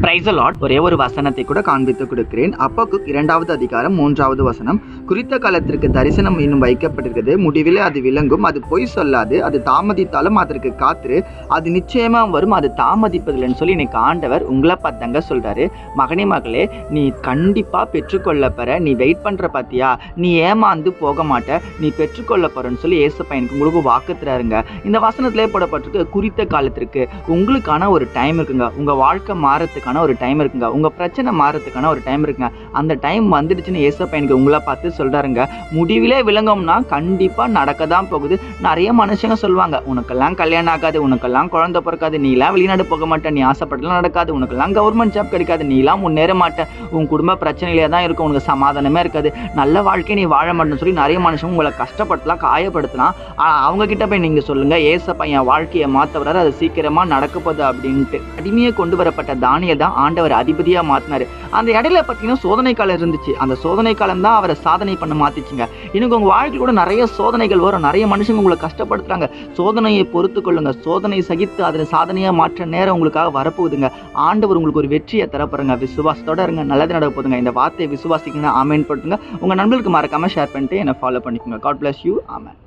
Praise the Lord. ஒரே ஒரு வசனத்தை கூட காண்பித்து கொடுக்கிறேன். அப்போக்குக் 2வது அதிகாரம் 3வது வசனம். குறித்த காலத்திற்கு தரிசனம் இன்னும் வைக்கப்பட்டிருக்கிறது, முடிவிலே அது விளங்கும், அது பொய் சொல்லாது, அது தாமதித்தாலும் அதற்கு காத்திரு, அது நிச்சயமா வரும், அது தாமதிப்பதில்லைன்னு சொல்லி இன்னைக்கு ஆண்டவர் உங்களை பார்த்தாங்க சொல்றாரு. மகனே மகளே, நீ கண்டிப்பா பெற்றுக்கொள்ள பெற நீ வெயிட் பண்ற பாத்தியா, நீ ஏமாந்து போக மாட்ட, நீ பெற்றுக்கொள்ள போறன்னு சொல்லி ஏசப்பா எனக்கு உங்களுக்கு வாக்கு தராருங்க. இந்த வசனத்திலே போடப்பட்டிருக்கு, குறித்த காலத்திற்கு உங்களுக்கான ஒரு டைம் இருக்குங்க. உங்க வாழ்க்கை மாறத்துக்கான ஒரு டைம் இருக்குங்க. உங்க பிரச்சனை மாறத்துக்கான ஒரு டைம் இருக்குங்க. அந்த டைம் வந்துடுச்சுன்னு ஏசப்பா எனக்கு உங்களை பார்த்து சொல்றாருங்க. முடிவிலே விளங்கும்னா கண்டிப்பா நடக்க தான் போகுது. நிறைய மனுஷங்க சொல்லுவாங்க, உனக்கெல்லாம் கல்யாணம் ஆகாது, உனக்கெல்லாம் குழந்தை பிறக்காது, நீலாம் வெளிநாடு போக மாட்டேன், நீ ஆசைப்பட்டலாம் நடக்காது, உனக்கெல்லாம் கவர்மெண்ட் ஜாப் கிடைக்காது, நீலாம் முன்னேற மாட்டேன், உன் குடும்ப பிரச்சனையிலே தான் இருக்கும், உனக்கு சமாதானமே இருக்காது, நல்ல வாழ்க்கையை நீ வாழ மாட்டேன்னு சொல்லி நிறைய மனுஷங்க உங்களை கஷ்டப்படுத்தலாம், காயப்படுத்தலாம். அவங்க கிட்ட போய் நீங்க சொல்லுங்க, ஏசப்பா என் வாழ்க்கையை மாற்ற வர்றாரு, அது சீக்கிரமா நடக்க போகுது அப்படின்ட்டு. அடிமையை கொண்டு வரப்பட்ட தானியேல் தான் ஆண்டவர் அதிபதியா மாத்தினாரு. அந்த இடையில பார்த்தீங்கன்னா சோதனை காலம் இருந்துச்சு. அந்த சோதனை காலம் தான் அவரை சாதனை பண்ண மாத்திச்சுங்க. இன்னும் உங்க வாழ்க்கையில் கூட நிறைய சோதனைகள் வரும், நிறைய மனுஷங்க உங்களை கஷ்டப்படுத்துறாங்க. சோதனையை பொறுத்து கொள்ளுங்க. சோதனை சகித்து அதை சாதனையா மாற்ற நேரம் உங்களுக்காக வரப்போகுதுங்க. ஆண்டவர் உங்களுக்கு ஒரு வெற்றியை தரப்போறங்க. விசுவாசத்தோட இருங்க, நல்லது நடக்க போதுங்க. இந்த வார்த்தையை விசுவாசிக்கணும், ஆமென் போட்டுங்க. உங்க நண்பர்களுக்கு மறக்காம ஷேர் பண்ணிட்டு என்னை ஃபாலோ பண்ணிக்கோங்க. God bless you. ஆமென்.